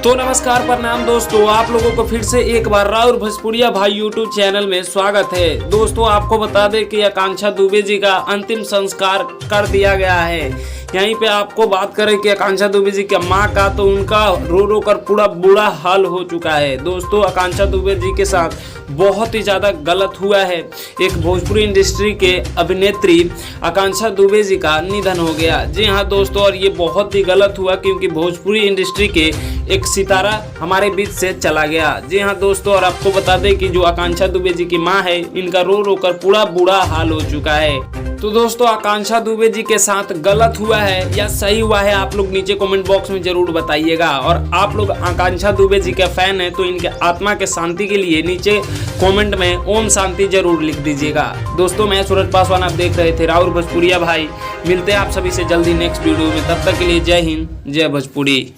तो नमस्कार प्रणाम दोस्तों, आप लोगों को फिर से एक बार राउर भोजपुरिया भाई यूट्यूब चैनल में स्वागत है। दोस्तों आपको बता दें कि आकांक्षा दुबे जी का अंतिम संस्कार कर दिया गया है। यहीं पे आपको बात करें कि आकांक्षा दुबे जी की मां का, तो उनका रो रो कर पूरा बुरा हाल हो चुका है। दोस्तों आकांक्षा दुबे जी के साथ बहुत ही ज़्यादा गलत हुआ है। एक भोजपुरी इंडस्ट्री के अभिनेत्री आकांक्षा दुबे जी का निधन हो गया। जी हाँ दोस्तों, और ये बहुत ही गलत हुआ क्योंकि भोजपुरी इंडस्ट्री के एक सितारा हमारे बीच से चला गया। जी हाँ दोस्तों, और आपको बता दें कि जो आकांक्षा दुबे जी की मां है, इनका रो रो कर पूरा बुरा हाल हो चुका है। तो दोस्तों आकांक्षा दुबे जी के साथ गलत हुआ है या सही हुआ है, आप लोग नीचे कमेंट बॉक्स में जरूर बताइएगा। और आप लोग आकांक्षा दुबे जी के फैन हैं तो इनके आत्मा के शांति के लिए नीचे कमेंट में ओम शांति जरूर लिख दीजिएगा। दोस्तों मैं सूरज पासवान, आप देख रहे थे राउर भोजपुरिया भाई। मिलते हैं आप सभी से जल्दी नेक्स्ट वीडियो में, तब तक के लिए जय हिंद, जय भोजपुरी।